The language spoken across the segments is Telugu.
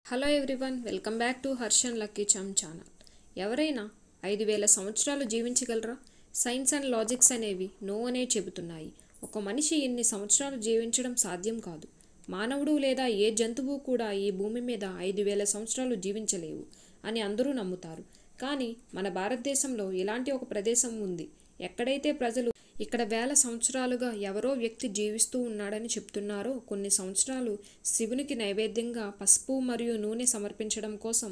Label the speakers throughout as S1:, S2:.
S1: Hello everyone, welcome back to Harsh and lucky charm channel. ఎవరైనా 5000 సంవత్సరాలు జీవించగలరా? సైన్స్ అండ్ లాజిక్స్ అనేవి నో అనే చెబుతున్నాయి. ఒక మనిషి ఇన్ని సంవత్సరాలు జీవించడం సాధ్యం కాదు. మానవుడు లేదా ఏ జంతువు కూడా ఈ భూమి మీద 5000 సంవత్సరాలు జీవించలేవు అని అందరూ నమ్ముతారు. కానీ మన భారతదేశంలో ఇలాంటి ఒక ప్రదేశం ఉంది, ఎక్కడైతే ప్రజలు ఇక్కడ వేల సంవత్సరాలుగా ఎవరో వ్యక్తి జీవిస్తూ ఉన్నాడని చెప్తున్నారో. కొన్ని సంవత్సరాలు శివునికి నైవేద్యంగా పసుపు మరియు నూనె సమర్పించడం కోసం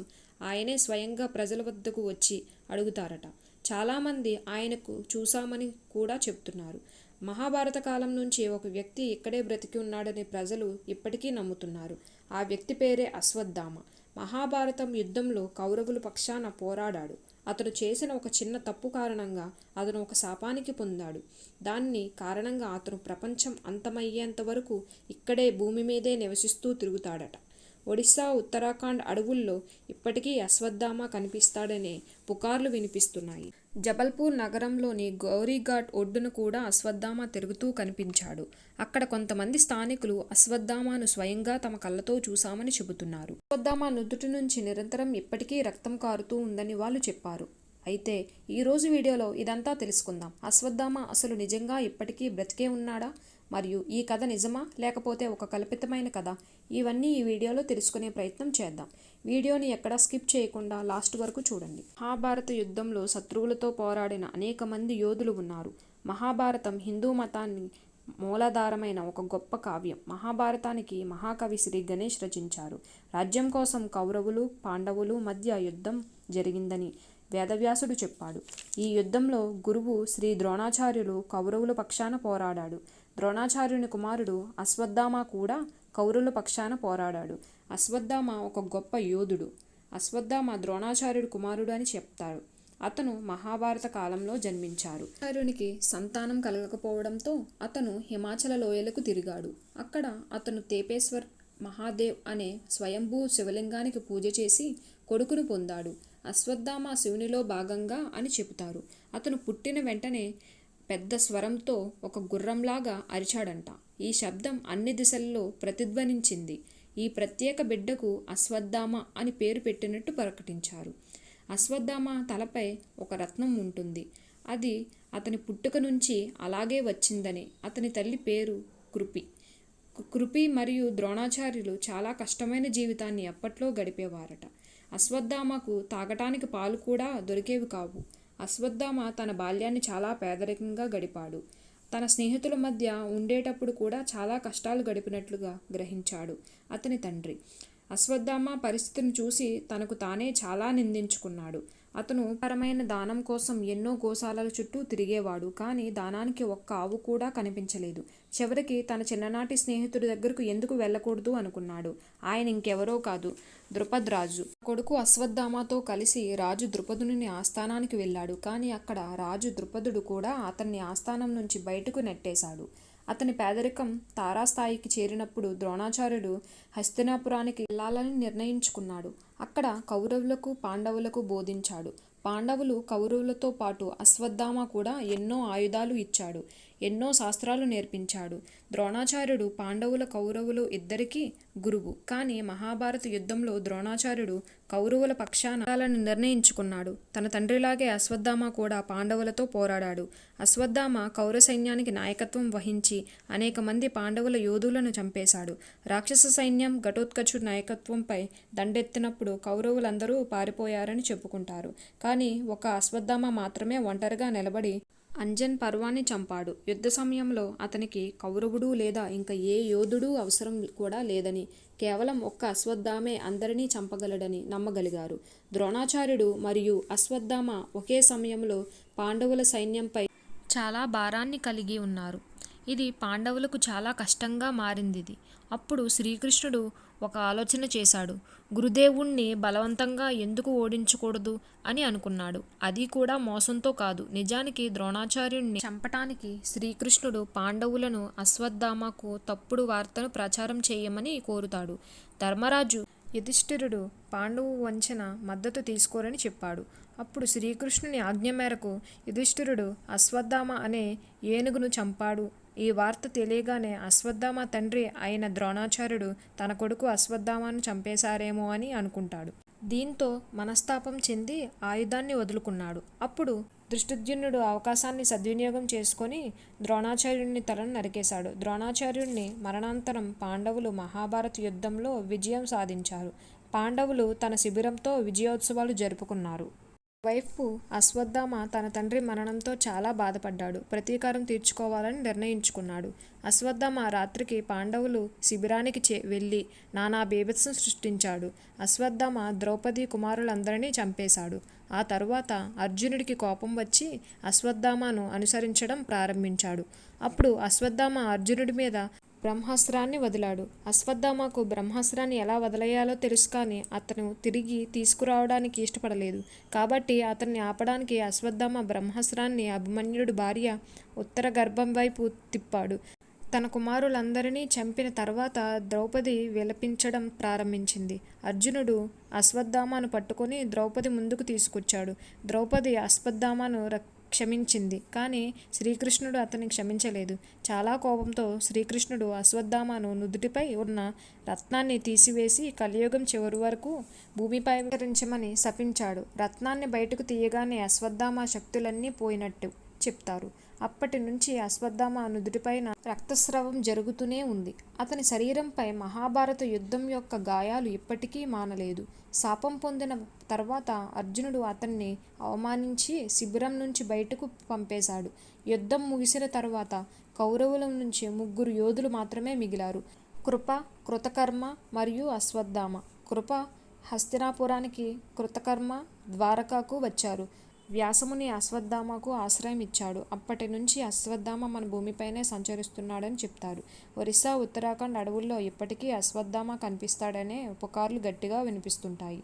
S1: ఆయనే స్వయంగా ప్రజల వద్దకు వచ్చి అడుగుతారట. చాలామంది ఆయనకు చూశామని కూడా చెప్తున్నారు. మహాభారత కాలం నుంచి ఒక వ్యక్తి ఇక్కడే బ్రతికి ఉన్నాడని ప్రజలు ఇప్పటికీ నమ్ముతున్నారు. ఆ వ్యక్తి పేరే అశ్వత్థామ. మహాభారతం యుద్ధంలో కౌరవుల పక్షాన పోరాడాడు. అతను చేసిన ఒక చిన్న తప్పు కారణంగా అతను ఒక శాపానికి పొందాడు. దాన్ని కారణంగా అతను ప్రపంచం అంతమయ్యేంత వరకు ఇక్కడే భూమి మీదే నివసిస్తూ తిరుగుతాడట. ఒడిశా, ఉత్తరాఖండ్ అడవుల్లో ఇప్పటికీ అశ్వత్థామ కనిపిస్తాడనే పుకార్లు వినిపిస్తున్నాయి. జబల్పూర్ నగరంలోని గౌరీఘాట్ ఒడ్డున కూడా అశ్వత్థామ తిరుగుతూ కనిపించాడు. అక్కడ కొంతమంది స్థానికులు అశ్వత్థామను స్వయంగా తమ కళ్ళతో చూశామని చెబుతున్నారు. అశ్వత్థామ నుదుటి నుంచి నిరంతరం ఇప్పటికీ రక్తం కారుతూ ఉందని వాళ్ళు చెప్పారు. అయితే ఈరోజు వీడియోలో ఇదంతా తెలుసుకుందాం. అశ్వత్థామ అసలు నిజంగా ఇప్పటికీ బ్రతికే ఉన్నాడా? మరియు ఈ కథ నిజమా లేకపోతే ఒక కల్పితమైన కథ? ఇవన్నీ ఈ వీడియోలో తెలుసుకునే ప్రయత్నం చేద్దాం. వీడియోని ఎక్కడా స్కిప్ చేయకుండా లాస్ట్ వరకు చూడండి. మహాభారత యుద్ధంలో శత్రువులతో పోరాడిన అనేక మంది యోధులు ఉన్నారు. మహాభారతం హిందూ మతాన్ని మూలాధారమైన ఒక గొప్ప కావ్యం. మహాభారతానికి మహాకవి శ్రీ గణేష్ రచించారు. రాజ్యం కోసం కౌరవులు, పాండవులు మధ్య యుద్ధం జరిగిందని వేదవ్యాసుడు చెప్పాడు. ఈ యుద్ధంలో గురువు శ్రీ ద్రోణాచార్యులు కౌరవుల పక్షాన పోరాడాడు. ద్రోణాచార్యుని కుమారుడు అశ్వత్థామ కూడా కౌరవుల పక్షాన పోరాడాడు. అశ్వత్థామ ఒక గొప్ప యోధుడు. అశ్వత్థామ ద్రోణాచార్యుడి కుమారుడు అని చెప్తారు. అతను మహాభారత కాలంలో జన్మించారు. ఆచార్యునికి సంతానం కలగకపోవడంతో అతను హిమాచల లోయలకు తిరిగాడు. అక్కడ అతను తేపేశ్వర్ మహాదేవ్ అనే స్వయంభూ శివలింగానికి పూజ చేసి కొడుకును పొందాడు. అశ్వత్థామ శివునిలో భాగంగా అని చెబుతారు. అతను పుట్టిన వెంటనే పెద్ద స్వరంతో ఒక గుర్రంలాగా అరిచాడంట. ఈ శబ్దం అన్ని దిశల్లో ప్రతిధ్వనించింది. ఈ ప్రత్యేక బిడ్డకు అశ్వత్థామ అని పేరు పెట్టినట్టు ప్రకటించారు. అశ్వత్థామ తలపై ఒక రత్నం ఉంటుంది. అది అతని పుట్టుక నుంచి అలాగే వచ్చిందని. అతని తల్లి పేరు కృపి. కృపి మరియు ద్రోణాచార్యులు చాలా కష్టమైన జీవితాన్ని అప్పట్లో గడిపేవారట. అశ్వత్థామకు తాగటానికి పాలు కూడా దొరికేవి కావు. అశ్వత్థామ తన బాల్యాన్ని చాలా పేదరికంగా గడిపాడు. తన స్నేహితుల మధ్య ఉండేటప్పుడు కూడా చాలా కష్టాలు గడిపినట్లుగా గ్రహించాడు అతని తండ్రి. అశ్వత్థామ పరిస్థితిని చూసి తనకు తానే చాలా నిందించుకున్నాడు. అతను పరమైన దానం కోసం ఎన్నో గోశాలల చుట్టూ తిరిగేవాడు. కానీ దానానికి ఒక్క ఆవు కూడా కనిపించలేదు. చివరికి తన చిన్ననాటి స్నేహితుడి దగ్గరకు ఎందుకు వెళ్ళకూడదు అనుకున్నాడు. ఆయన ఇంకెవరో కాదు, ద్రుపద్ రాజు. కొడుకు అశ్వత్థామతో కలిసి రాజు ద్రుపదుని ఆస్థానానికి వెళ్ళాడు. కానీ అక్కడ రాజు ద్రుపదుడు కూడా అతన్ని ఆస్థానం నుంచి బయటకు నెట్టేశాడు. అతని పేదరికం తారాస్థాయికి చేరినప్పుడు ద్రోణాచార్యుడు హస్తినాపురానికి వెళ్ళాలని నిర్ణయించుకున్నాడు. అక్కడ కౌరవులకు, పాండవులకు బోధించాడు. పాండవులు కౌరవులతో పాటు అశ్వత్థామ కూడా ఎన్నో ఆయుధాలు ఇచ్చాడు, ఎన్నో శాస్త్రాలు నేర్పించాడు. ద్రోణాచార్యుడు పాండవుల, కౌరవులు ఇద్దరికీ గురువు. కానీ మహాభారత యుద్ధంలో ద్రోణాచార్యుడు కౌరవుల పక్షాన నిర్ణయించుకున్నాడు. తన తండ్రిలాగే అశ్వత్థామ కూడా పాండవులతో పోరాడాడు. అశ్వత్థామ కౌరవ సైన్యానికి నాయకత్వం వహించి అనేక మంది పాండవుల యోధులను చంపేశాడు. రాక్షస సైన్యం ఘటోత్కచుడి నాయకత్వంపై దండెత్తినప్పుడు కౌరవులందరూ పారిపోయారని చెప్పుకుంటారు. కానీ ఒక అశ్వత్థామ మాత్రమే ఒంటరిగా నిలబడి అంజన్ పర్వాన్ని చంపాడు. యుద్ధ సమయంలో అతనికి కౌరవుడు లేదా ఇంకా ఏ యోధుడు అవసరం కూడా లేదని, కేవలం ఒక్క అశ్వత్థామే అందరినీ చంపగలడని నమ్మగలిగారు. ద్రోణాచార్యుడు మరియు అశ్వత్థామ ఒకే సమయంలో పాండవుల సైన్యంపై చాలా భారాన్ని కలిగి ఉన్నారు. ఇది పాండవులకు చాలా కష్టంగా మారింది. అప్పుడు శ్రీకృష్ణుడు ఒక ఆలోచన చేశాడు. గురుదేవుణ్ణి బలవంతంగా ఎందుకు ఓడించకూడదు అని అనుకున్నాడు. అది కూడా మోసంతో కాదు. నిజానికి ద్రోణాచార్యుడిని చంపటానికి శ్రీకృష్ణుడు పాండవులను అశ్వత్థామకు తప్పుడు వార్తను ప్రచారం చేయమని కోరుతాడు. ధర్మరాజు యుధిష్ఠిరుడు పాండవు వంచన మద్దతు తీసుకోరని చెప్పాడు. అప్పుడు శ్రీకృష్ణుని ఆజ్ఞ మేరకు యుధిష్ఠిరుడు అశ్వత్థామ అనే ఏనుగును చంపాడు ఈ వార్త తెలియగానే అశ్వత్థామ తండ్రి అయిన ద్రోణాచార్యుడు తన కొడుకు అశ్వత్థామను చంపేశారేమో అని అనుకుంటాడు. దీంతో మనస్తాపం చెంది ఆయుధాన్ని వదులుకున్నాడు. అప్పుడు ధృష్టద్యుమ్నుడు అవకాశాన్ని సద్వినియోగం చేసుకొని ద్రోణాచార్యుడిని తలను నరికేశాడు. ద్రోణాచార్యుడిని మరణాంతరం పాండవులు మహాభారత యుద్ధంలో విజయం సాధించారు. పాండవులు తన శిబిరంతో విజయోత్సవాలు జరుపుకున్నారు. వైపు అశ్వత్థామ తన తండ్రి మరణంతో చాలా బాధపడ్డాడు. ప్రతీకారం తీర్చుకోవాలని నిర్ణయించుకున్నాడు. అశ్వత్థామ రాత్రికి పాండవులు శిబిరానికి వెళ్ళి నానా బీభత్సం సృష్టించాడు. అశ్వత్థామ ద్రౌపది కుమారులందరినీ చంపేశాడు. ఆ తరువాత అర్జునుడికి కోపం వచ్చి అశ్వత్థామను అనుసరించడం ప్రారంభించాడు. అప్పుడు అశ్వత్థామ అర్జునుడి మీద బ్రహ్మాస్త్రాన్ని వదిలాడు. అశ్వత్థామకు బ్రహ్మాస్త్రాన్ని ఎలా వదిలేయాలో తెలుసు, కానీ అతను తిరిగి తీసుకురావడానికి ఇష్టపడలేదు. కాబట్టి అతన్ని ఆపడానికి అశ్వత్థామ బ్రహ్మాస్త్రాన్ని అభిమన్యుడి భార్య ఉత్తర గర్భం వైపు తిప్పాడు. తన కుమారులందరినీ చంపిన తర్వాత ద్రౌపది విలపించడం ప్రారంభించింది. అర్జునుడు అశ్వత్థామను పట్టుకొని ద్రౌపది ముందుకు తీసుకొచ్చాడు. ద్రౌపది అశ్వత్థామను క్షమించింది, కానీ శ్రీకృష్ణుడు అతన్ని క్షమించలేదు. చాలా కోపంతో శ్రీకృష్ణుడు అశ్వత్థామను నుదుటిపై ఉన్న రత్నాన్ని తీసివేసి కలియుగం చివరి వరకు భూమిపై విహరించమని శపించాడు. రత్నాన్ని బయటకు తీయగానే అశ్వత్థామ శక్తులన్నీ పోయినట్టు చెప్తారు. అప్పటి నుంచి అశ్వత్థామ నుదుటిపైన రక్తస్రావం జరుగుతూనే ఉంది. అతని శరీరంపై మహాభారత యుద్ధం యొక్క గాయాలు ఇప్పటికీ మానలేదు. శాపం పొందిన తర్వాత అర్జునుడు అతన్ని అవమానించి శిబిరం నుంచి బయటకు పంపేశాడు. యుద్ధం ముగిసిన తర్వాత కౌరవుల నుంచి 3 యోధులు మాత్రమే మిగిలారు: కృప, కృతకర్మ మరియు అశ్వత్థామ. కృప హస్తినాపురానికి, కృతకర్మ ద్వారకాకు వచ్చారు. వ్యాసముని అశ్వత్థామకు ఆశ్రయం ఇచ్చాడు. అప్పటి నుంచి అశ్వత్థామ మన భూమిపైనే సంచరిస్తున్నాడని చెప్తారు. ఒరిస్సా, ఉత్తరాఖండ్ అడవుల్లో ఇప్పటికీ అశ్వత్థామ కనిపిస్తాడనే పుకార్లు గట్టిగా వినిపిస్తుంటాయి.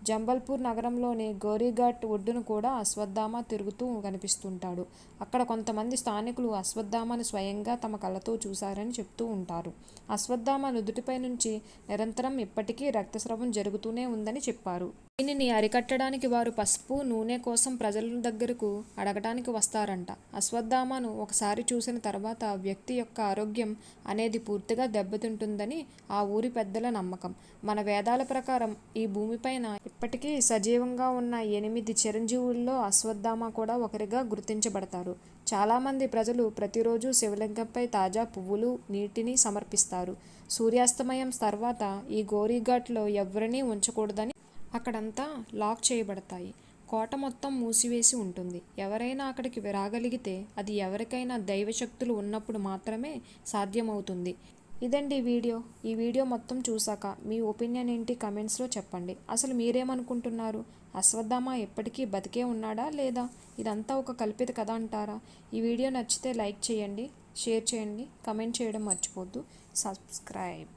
S1: జంబల్పూర్ నగరంలోని గోరీఘాట్ ఒడ్డును కూడా అశ్వత్థామ తిరుగుతూ కనిపిస్తుంటాడు. అక్కడ కొంతమంది స్థానికులు అశ్వత్థామను స్వయంగా తమ కళ్ళతో చూశారని చెప్తూ ఉంటారు. అశ్వత్థామ నుదుటిపై నుంచి నిరంతరం ఇప్పటికీ రక్తస్రావం జరుగుతూనే ఉందని చెప్పారు. దీనిని అరికట్టడానికి వారు పసుపు, నూనె కోసం ప్రజల దగ్గరకు అడగటానికి వస్తారంట. అశ్వత్థామను ఒకసారి చూసిన తర్వాత వ్యక్తి యొక్క ఆరోగ్యం అనేది పూర్తిగా దెబ్బతింటుందని ఆ ఊరి పెద్దల నమ్మకం. మన వేదాల ప్రకారం ఈ భూమిపైన ఇప్పటికీ సజీవంగా ఉన్న 8 చిరంజీవుల్లో అశ్వత్థామ కూడా ఒకరిగా గుర్తించబడతారు. చాలామంది ప్రజలు ప్రతిరోజు శివలింగంపై తాజా పువ్వులు, నీటిని సమర్పిస్తారు. సూర్యాస్తమయం తర్వాత ఈ గోరీఘాట్లో ఎవరినీ ఉంచకూడదని అక్కడంతా లాక్ చేయబడతాయి. కోట మొత్తం మూసివేసి ఉంటుంది. ఎవరైనా అక్కడికి రాగలిగితే అది ఎవరికైనా దైవశక్తులు ఉన్నప్పుడు మాత్రమే సాధ్యమవుతుంది. ఇదండి వీడియో. ఈ వీడియో మొత్తం చూసాక మీ ఒపీనియన్ ఏంటి కమెంట్స్లో చెప్పండి. అసలు మీరేమనుకుంటున్నారు? అశ్వత్థామ ఎప్పటికీ బతికే ఉన్నాడా లేదా ఇదంతా ఒక కల్పిత కథ అంటారా? ఈ వీడియో నచ్చితే లైక్ చేయండి, షేర్ చేయండి, కమెంట్ చేయడం మర్చిపోద్దు. సబ్స్క్రైబ్.